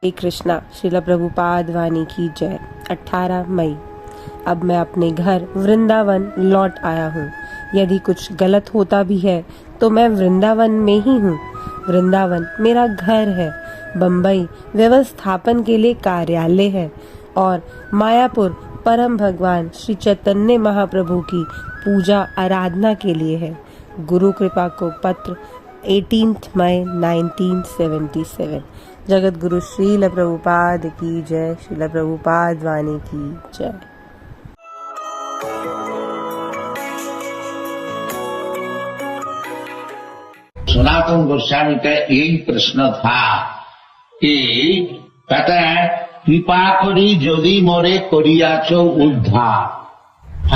श्री कृष्णा श्रील प्रभुपाद वाणी की जय। 18 मई। अब मैं अपने घर वृंदावन लौट आया हूँ। यदि कुछ गलत होता भी है तो मैं वृंदावन में ही हूँ। वृंदावन मेरा घर है। बम्बई व्यवस्थापन के लिए कार्यालय है और मायापुर परम भगवान श्री चैतन्य महाप्रभु की पूजा आराधना के लिए है। गुरु कृपा को पत्र 18 मई 1977। जगत गुरु श्रील प्रभुपाद की जय। श्रील प्रभुपाद वाणी की जय। सनातन गोस्वामी का यही प्रश्न था कि कहते हैं कृपा करी यदि मोरे करियाछ उद्धार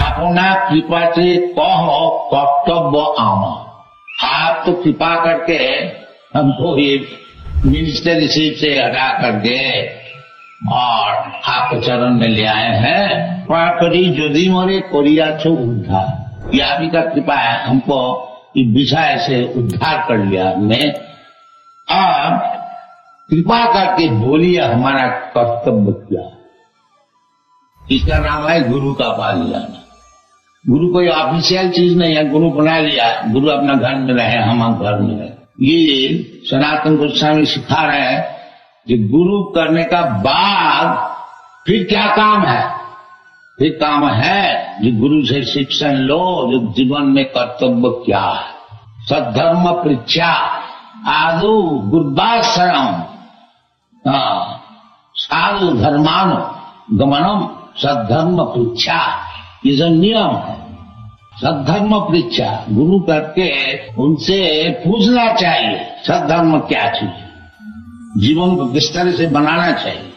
अपना कृपा से कहो कर्तव्य आमा। आप तो कृपा करके हमको ये मिनिस्टरशिप से हटा करके और आपके चरण में ले आए हैं। कृपा करी यदि मोरे करियाछ उद्धार, ये आप ही का कृपा है, हमको इस विषय से उद्धार कर लिया हमने। अब कृपा करके बोलिए हमारा कर्तव्य क्या। इसका नाम है गुरु का पाल जाना। गुरु कोई ऑफिशियल चीज नहीं है, गुरु बना लिया, गुरु अपना घर में रहे, हम घर में रहे। ये सनातन गोस्वामी सिखा रहे हैं कि गुरु करने का बाद फिर क्या काम है। फिर काम है जो गुरु से शिक्षण लो, जो जीवन में कर्तव्य क्या है। सद्धर्म पृच्छा आदु गुरुदाश्रम साधु धर्मानु गमनम सद्धर्म पृच्छा, ये जो नियम है। सद्धर्म पृच्छा, गुरु करके उनसे पूछना चाहिए सद्धर्म क्या चीज, जीवन को किस तरह से बनाना चाहिए।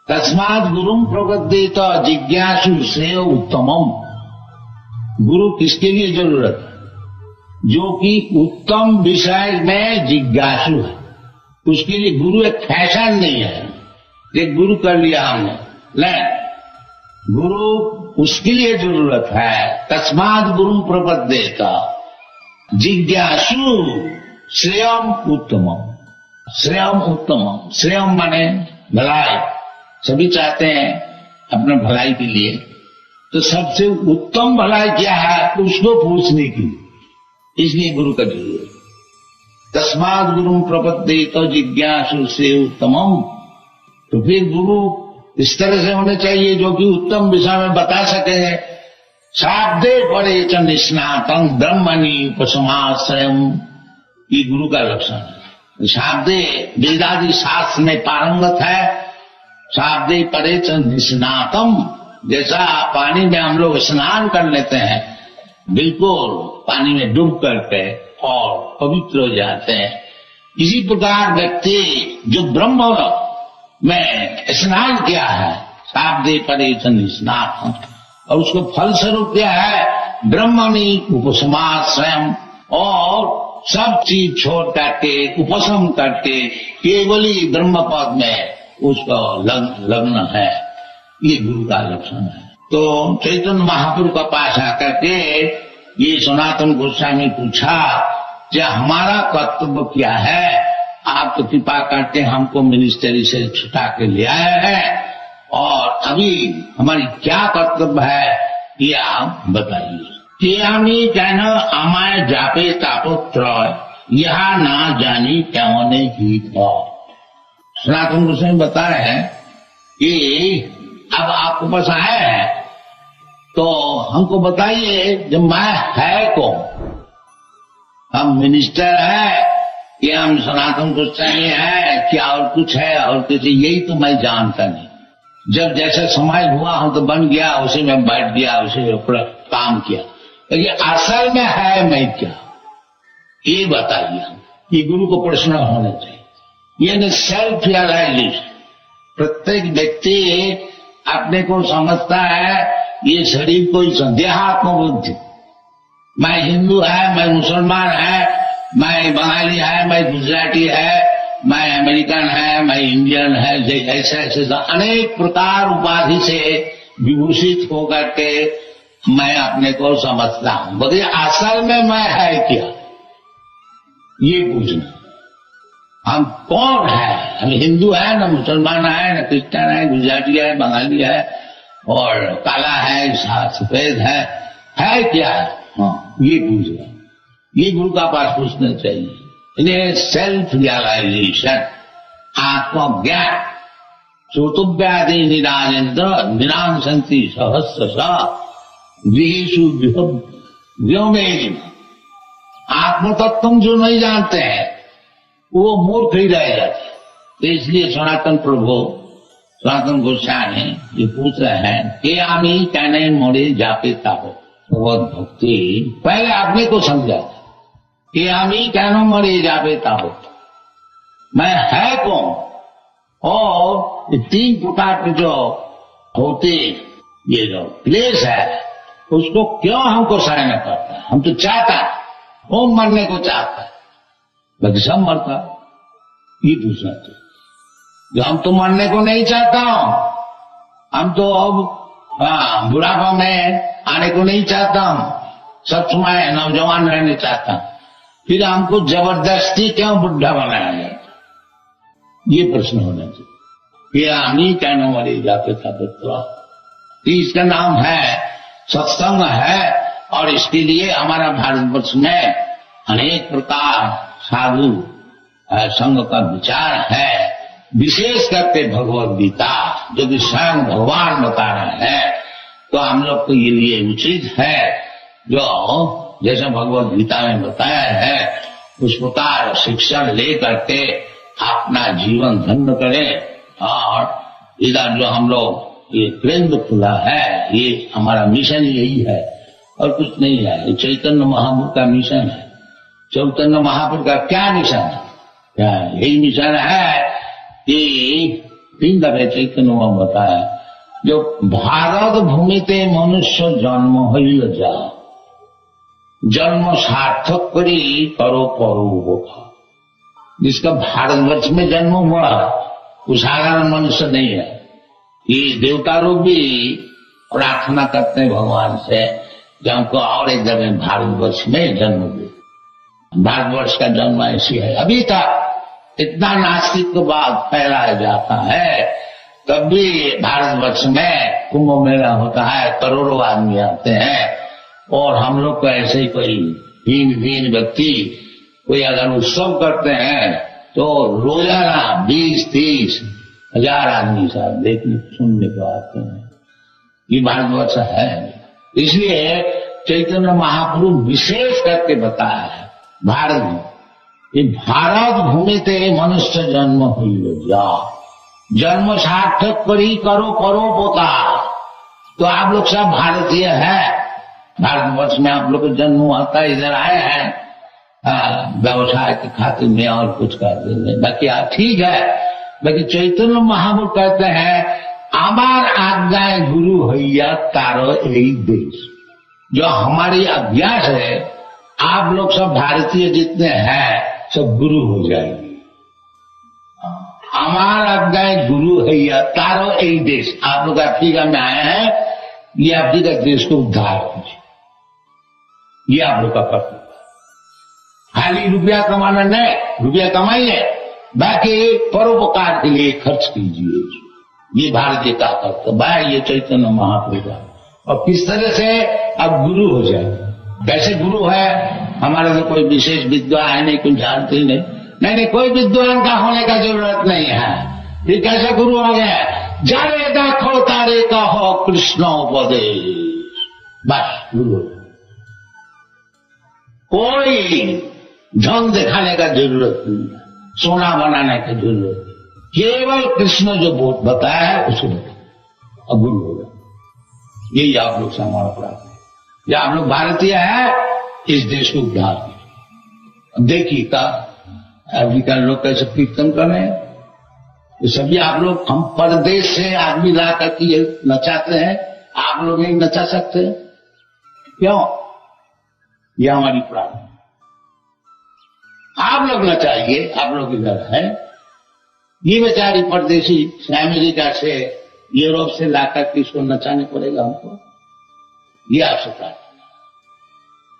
तस्मात् गुरुम प्रपद्येत जिज्ञासु श्रेय उत्तमम। गुरु किसके लिए जरूरत है? जो कि उत्तम विषय में जिज्ञासु है, उसके लिए गुरु एक फैशन नहीं है कि गुरु कर लिया हमने, नहीं। गुरु उसके लिए जरूरत है। तस्मात् गुरुम प्रपद्येत जिज्ञासु श्रेयम उत्तमम। श्रेयम उत्तमम, श्रेयम माने भलाई। सभी चाहते हैं अपने भलाई के लिए, तो सबसे उत्तम भलाई क्या है उसको पूछने की, इसलिए गुरु का जरूरत। तस्मात् गुरु प्रपद्येत जिज्ञासु से उत्तमम। तो फिर गुरु इस तरह से होने चाहिए जो कि उत्तम विषय में बता सके। शाब्दे परे च निष्णातं ब्रह्मणि उपसमाश्रयम्, ये गुरु का लक्षण है। शाब्दे वेदादि शास्त्र में पारंगत है। शाब्दे परे च निष्णातम, जैसा पानी में हम लोग स्नान कर लेते हैं, बिल्कुल पानी में डूब करके और पवित्र हो जाते हैं, इसी प्रकार व्यक्ति जो ब्रह्म में स्नान किया है, शाब्दे परे च निष्णातम, और उसको फल स्वरूप क्या है ब्रह्मणि उपसमाश्रयम्, और सब चीज छोड़ करके उपशम करके केवल ही ब्रह्म पद में उसका लग्न है। ये गुरु का लक्षण है। तो चैतन्य महाप्रभु का पास आकर के ये सनातन गोस्वामी पूछा कि हमारा कर्तव्य क्या है। आप तो कृपा करके हमको मिनिस्ट्री से छुटा के ले आए हैं, और अभी हमारी क्या कर्तव्य है ये आप बताइए। আমি কেন আমায় जापे तापत्रय यह ना जानी कैमने ही था। सनातन गोस्वामी बता रहे हैं कि अब आपके पास आए हैं तो हमको बताइए जब मैं है कौन। हम मिनिस्टर है कि हम सनातन गोस्वामी है क्या और कुछ है और कुछ, यही तो मैं जानता नहीं। जब जैसा समय हुआ हम तो बन गया, उसी में बैठ गया, उसी में काम किया। ये असल में है मैं क्या, ये बताइए। ये गुरु को प्रश्न होना चाहिए। ये सेल्फ रियलाइजेशन। प्रत्येक व्यक्ति अपने को समझता है ये शरीर कोई देहात्म बुद्धि, मैं हिंदू है, मैं मुसलमान है, मैं बंगाली है, मैं गुजराती है, मैं अमेरिकन है, मैं इंडियन है, ऐसे ऐसे अनेक प्रकार उपाधि से विभूषित होकर के मैं अपने को समझता हूं। बोलिए असल में मैं है क्या, ये पूछना। हम कौन है? हम हिंदू है, न मुसलमान है, न क्रिश्चियन है, गुजराती है, बंगाली है, और काला है, सफेद है क्या? हाँ, ये पूछ रहे, ये गुरु का पास पूछना चाहिए। इन्हें सेल्फ रियलाइजेशन, आत्मज्ञान, श्रोतव्यादि निराजेन्द्र निरांसंति सहस्रशा विहिषु व्योमेन। आत्म तत्व जो नहीं जानते हैं वो मूर्ख ही रह जाते। तो इसलिए सनातन प्रभु, सनातन गोस्वामी ये पूछ रहे हैं कि आमी कहने मोड़े जापे ताहो। भगवत भक्ति पहले आपने को समझा कि आमी कहनो मरे जापे ताहो, मैं है कौन। और ये 3 प्रकार के जो होते ये जो क्लेश है उसको क्यों हमको सहना पड़ता है? हम तो चाहता है, वो मरने को चाहता है, बाकी सब मरता। ये पूछना चाहिए। जो हम तो मरने को नहीं चाहता हूं, हम तो अब बुढ़ापा में आने को नहीं चाहता हूं, सब समय नौजवान रहने चाहता हूं, फिर हमको जबरदस्ती क्यों बुढ़ा बनाया जाता? ये प्रश्न होना चाहिए। ये आमी कहने वाली जाते था तो इसका नाम है सत्संग है। और इसके लिए हमारा भारतवर्ष में अनेक प्रकार साधु संघ का विचार है। विशेष करके भगवद गीता जो कि स्वयं भगवान बता रहे हैं, तो हम लोग को ये लिए उचित है जो जैसे भगवद गीता में बताया है उस प्रकार शिक्षा ले करके अपना जीवन धन्य करें। और इधर जो हम लोग ये केंद्र खुला है, ये हमारा मिशन यही है और कुछ नहीं है। ये चैतन्य महाप्रभु का मिशन है। चैतन्य महाप्रभु का क्या मिशन है? क्या यही मिशन है कि 3 दफे चैतन्य महाप्रभु बताया, जो भारत भूमि ते मनुष्य जन्म होइल जा, जन्म सार्थक करी करो परो होगा। जिसका भारतवर्ष में जन्म हुआ वो साधारण मनुष्य नहीं है। ये देवता लोग भी प्रार्थना करते हैं भगवान से कि हमको और एक जगह भारतवर्ष में जन्म दे। भारतवर्ष का जन्म ऐसी है। अभी तक इतना नास्तिक के बाद फैलाया जाता है, तब भी भारतवर्ष में कुंभ मेला होता है, करोड़ों आदमी आते हैं, और हम लोग को ऐसे ही कोई हीन व्यक्ति कोई अगर उत्सव करते हैं तो रोजाना 20-30 हजार आदमी साहब देखने सुनने को आते हैं। ये भारतवर्ष है। इसलिए चैतन्य महाप्रभु विशेष करके बताया है भारत में, ये भारत भूमि ते मनुष्य जन्म हुई जा, जन्म सार्थक करी करो पोता। तो आप लोग सब भारतीय है, भारतवर्ष में आप लोग का जन्म हुआ था, इधर आए हैं व्यवसाय के खातिर में और कुछ करते हैं। बाकी ठीक है। बाकी चैतन्य महाप्रभु कहते हैं आमार आज्ञाएं गुरु हैया तारो यही देश। जो हमारी अभ्यास है, आप लोग सब भारतीय जितने हैं सब गुरु हो जाएंगे। हमार आज्ञाएं गुरु हैया तारो यही देश। आप लोग अफ्रीका में आए हैं, ये अफ्रीका देश को उद्धार कीजिए, ये आप लोग का कर्तव्य। खाली रुपया कमाना नहीं, रुपया कमाइए, बाकी परोपकार के लिए खर्च कीजिए। ये भारतीय का कर्तव्य है, ये चैतन्य महाप्रभु का। और किस तरह से अब गुरु हो जाए। कैसे गुरु है? हमारे तो कोई विशेष विद्वान है नहीं, कुछ जानते ही नहीं, कोई विद्वान का होने का जरूरत नहीं है। ये कैसे गुरु हो गया? जारे देखो तारे कहो कृष्ण उपदेश, बस गुरु। कोई ढंग दिखाने का जरूरत नहीं है, सोना बनाने की जरूरत नहीं, केवल कृष्ण जो बताया है उसको अब गुरु होगा। यही आप लोग से हमारा प्रार्थना है। जब आप लोग भारतीय है, इस देश को उद्धार कीजिए। देखिए का अफ्रीका लोग कैसे कीर्तन कर रहे हैं, ये सभी आप लोग, हम परदेश से आदमी ला करके ये नचाते हैं, आप लोग नहीं नचा सकते क्यों? ये हमारी प्रार्थना। आप लोग नचाइए, आप लोग इधर है। ये बेचारी परदेशी अमेरिका से यूरोप से लाकर के इसको नचाने पड़ेगा हमको। ये आपसे प्रार्थना,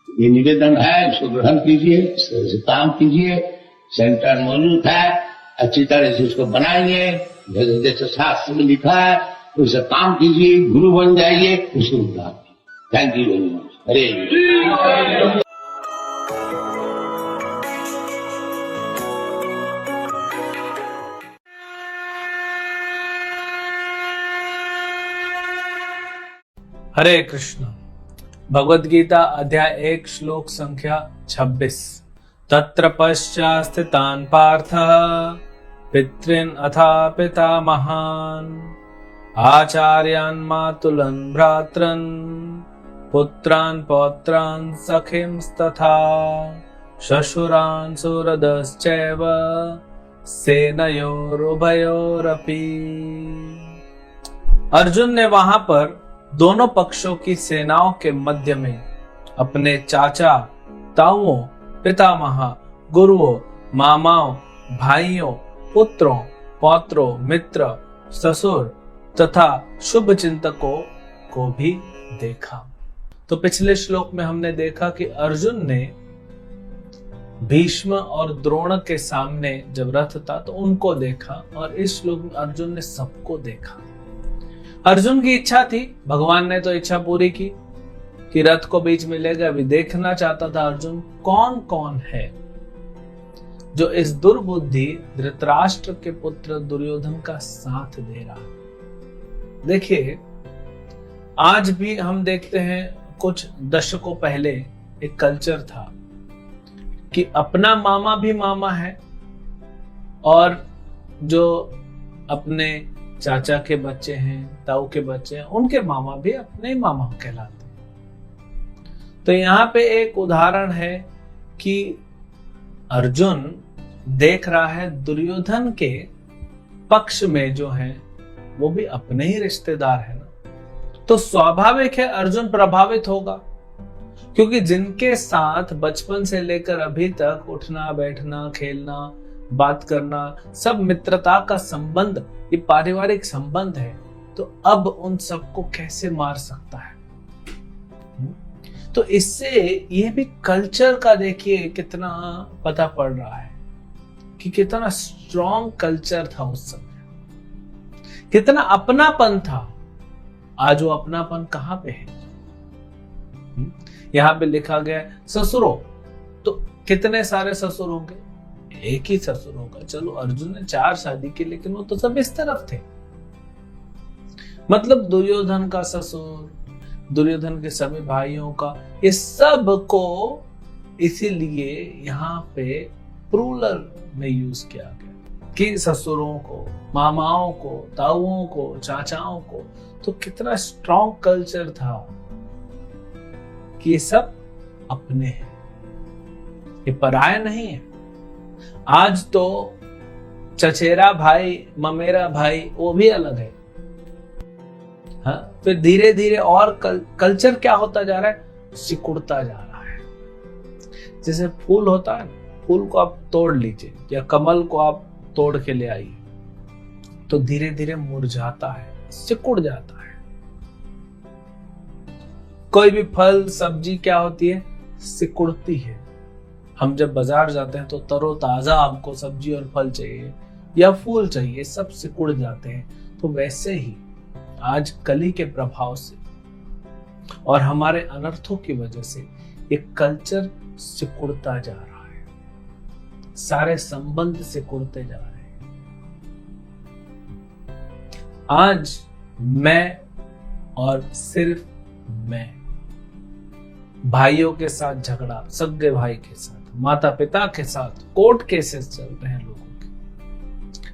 ये निवेदन है, इसको ग्रहण कीजिए, इस तरह से काम कीजिए, सेंटर मौजूद है, अच्छी तरह से उसको बनाइए, जैसे शास्त्र में लिखा है उसे काम कीजिए, गुरु बन जाइए, उसको उद्धार। Thank you very much. Hare Hare Krishna. Bhagavad Gita अध्याय 1 श्लोक संख्या 26। तत्र पश्चात् स्थितान् पार्थ पितॄन् अथा पितामहान् आचार्यान् मातुलन् भ्रातॄन् पुत्रान् पौत्रान् सखींस्तथा श्वशुरान् सुहृदश्चैव सेनयोरुभयोरपि। अर्जुन ने वहां पर दोनों पक्षों की सेनाओं के मध्य में अपने चाचा, ताऊओं, पितामह, गुरुओं, मामाओं, भाइयों, पुत्रों, पौत्रों, मित्र, ससुर तथा शुभ चिंतकों को भी देखा। तो पिछले श्लोक में हमने देखा कि अर्जुन ने भीष्म और द्रोण के सामने जब रथ था तो उनको देखा, और इस श्लोक में अर्जुन ने सबको देखा। अर्जुन की इच्छा थी, भगवान ने तो इच्छा पूरी की कि रथ को बीच में ले गए। अभी देखना चाहता था अर्जुन कौन कौन है जो इस दुर्बुद्धि धृतराष्ट्र के पुत्र दुर्योधन का साथ दे रहा। देखिए, आज भी हम देखते हैं, कुछ दशकों पहले एक कल्चर था कि अपना मामा भी मामा है और जो अपने चाचा के बच्चे हैं, ताऊ के बच्चे हैं, उनके मामा भी अपने मामा कहलाते हैं। तो यहाँ पे एक उदाहरण है कि अर्जुन देख रहा है दुर्योधन के पक्ष में जो है वो भी अपने ही रिश्तेदार है ना, तो स्वाभाविक है अर्जुन प्रभावित होगा, क्योंकि जिनके साथ बचपन से लेकर अभी तक उठना बैठना खेलना बात करना सब मित्रता का संबंध, ये पारिवारिक संबंध है, तो अब उन सबको कैसे मार सकता है। तो इससे ये भी कल्चर का देखिए कितना पता पड़ रहा है कि कितना स्ट्रॉन्ग कल्चर था उस समय, कितना अपनापन था। आज वो अपनापन कहां पे है। यहां पे लिखा गया ससुरों, तो कितने सारे ससुर होंगे, एक ही ससुर होगा। चलो अर्जुन ने 4 शादी की, लेकिन वो तो सब इस तरफ थे। मतलब दुर्योधन का ससुर, दुर्योधन के सभी भाइयों का, ये सब को इसीलिए यहाँ पे प्लूरल में यूज किया गया कि ससुरों को, मामाओं को, ताऊओं को, चाचाओं को। तो कितना स्ट्रॉन्ग कल्चर था कि ये सब अपने हैं, ये पराया नहीं है। आज तो चचेरा भाई, ममेरा भाई, वो भी अलग है। हाँ, फिर धीरे धीरे और कल्चर क्या होता जा रहा है, सिकुड़ता जा रहा है। जैसे फूल होता है, फूल को आप तोड़ लीजिए या कमल को आप तोड़ के ले आइए, तो धीरे धीरे मुरझाता है, सिकुड़ जाता है। कोई भी फल सब्जी क्या होती है, सिकुड़ती है। हम जब बाजार जाते हैं तो तरोताजा हमको सब्जी और फल चाहिए या फूल चाहिए, सब सिकुड़ जाते हैं। तो वैसे ही आज कली के प्रभाव से और हमारे अनर्थों की वजह से ये कल्चर सिकुड़ता जा रहा है, सारे संबंध सिकुड़ते जा रहे हैं। आज मैं और सिर्फ मैं, भाइयों के साथ झगड़ा, सगे भाई के साथ, माता पिता के साथ कोर्ट केसेस चल रहे हैं लोगों के,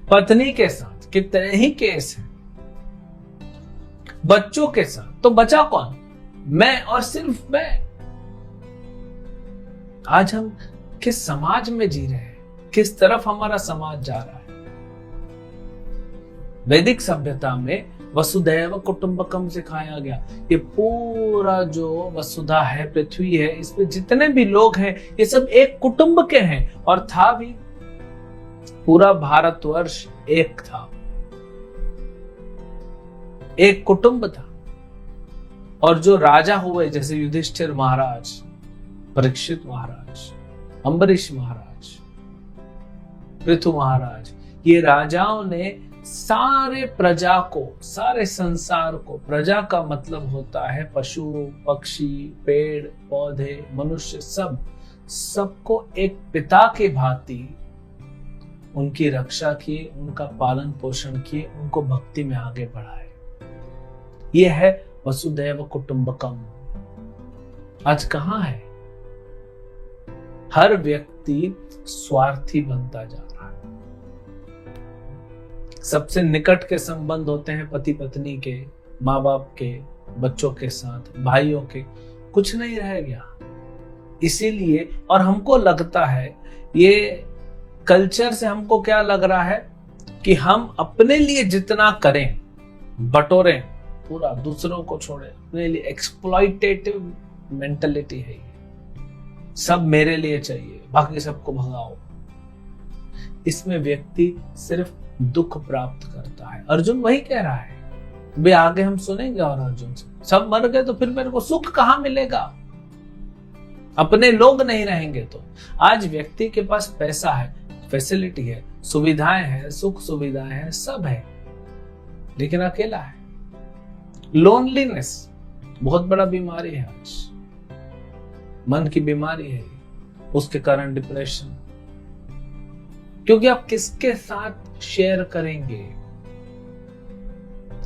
पत्नी के साथ कितने ही केस हैं, बच्चों के साथ। तो बचा कौन, मैं और सिर्फ मैं। आज हम किस समाज में जी रहे हैं, किस तरफ हमारा समाज जा रहा है। वैदिक सभ्यता में वसुधैव कुटुंबकम सिखाया गया। ये पूरा जो वसुधा है, पृथ्वी है, इसमें जितने भी लोग हैं ये सब एक कुटुंब के हैं। और था भी, पूरा भारतवर्ष एक था, एक कुटुंब था। और जो राजा हुए जैसे युधिष्ठिर महाराज, परीक्षित महाराज, अम्बरीश महाराज, पृथु महाराज, ये राजाओं ने सारे प्रजा को, सारे संसार को, प्रजा का मतलब होता है पशु पक्षी पेड़ पौधे मनुष्य, सबको एक पिता के भांति उनकी रक्षा किए, उनका पालन पोषण किए, उनको भक्ति में आगे बढ़ाए। ये है वसुदैव कुटुंबकम। आज कहां है? हर व्यक्ति स्वार्थी बनता जा रहा है। सबसे निकट के संबंध होते हैं पति पत्नी के, माँ बाप के, बच्चों के साथ, भाइयों के, कुछ नहीं रह गया। इसीलिए, और हमको लगता है, ये कल्चर से हमको क्या लग रहा है कि हम अपने लिए जितना करें, बटोरें पूरा, दूसरों को छोड़े, अपने लिए एक्सप्लॉइटेटिव मेंटलिटी है ये। सब मेरे लिए चाहिए, बाकी सबको भगाओ। इसमें व्यक्ति सिर्फ दुख प्राप्त करता है। अर्जुन वही कह रहा है। वे आगे हम सुनेंगे और अर्जुन से, सब मर गए तो फिर मेरे को सुख कहां मिलेगा? अपने लोग नहीं रहेंगे तो। आज व्यक्ति के पास पैसा है, फैसिलिटी है, सुविधाएं हैं, सुख सुविधाएं हैं, सब है, लेकिन अकेला है। लोनलीनेस बहुत बड़ा बीमारी है आज, मन की बीमारी है, उसके कारण डिप्रेशन। क्योंकि आप किसके साथ शेयर करेंगे?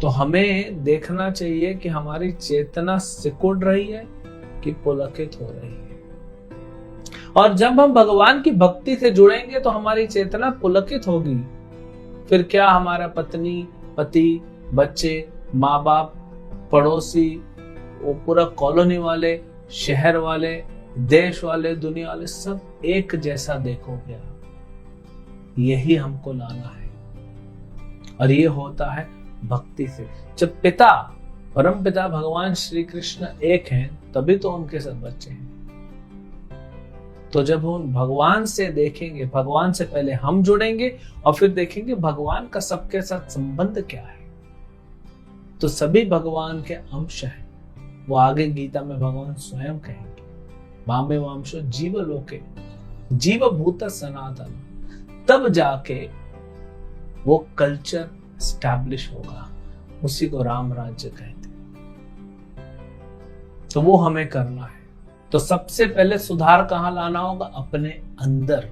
तो हमें देखना चाहिए कि हमारी चेतना सिकुड़ रही है कि पुलकित हो रही है। और जब हम भगवान की भक्ति से जुड़ेंगे तो हमारी चेतना पुलकित होगी। फिर क्या हमारा पत्नी, पति, बच्चे, माँ बाप, पड़ोसी, वो पूरा कॉलोनी वाले, शहर वाले, देश वाले, दुनिया वाले, सब एक जैसा देखोगे आप। यही हमको लाना है। और ये होता है भक्ति से। जब पिता, परम पिता भगवान श्री कृष्ण एक हैं, तभी तो उनके सब बच्चे हैं। तो जब हम भगवान से देखेंगे, भगवान से पहले हम जुड़ेंगे और फिर देखेंगे भगवान का सबके साथ संबंध क्या है, तो सभी भगवान के अंश हैं। वो आगे गीता में भगवान स्वयं कहेंगे, मामे वांशो जीवलोके जीवभूत सनातन। तब जाके वो कल्चर एस्टैब्लिश होगा, उसी को राम राज्य कहते हैं। तो वो हमें करना है। तो सबसे पहले सुधार कहां लाना होगा? अपने अंदर।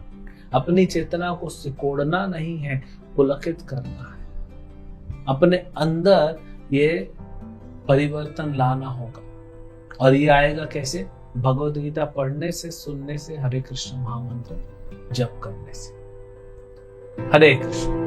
अपनी चेतना को सिकोड़ना नहीं है, पुलकित करना है। अपने अंदर ये परिवर्तन लाना होगा। और ये आएगा कैसे? भगवद गीता पढ़ने से, सुनने से, हरे कृष्ण महामंत्र जप करने से। हरे कृष्ण।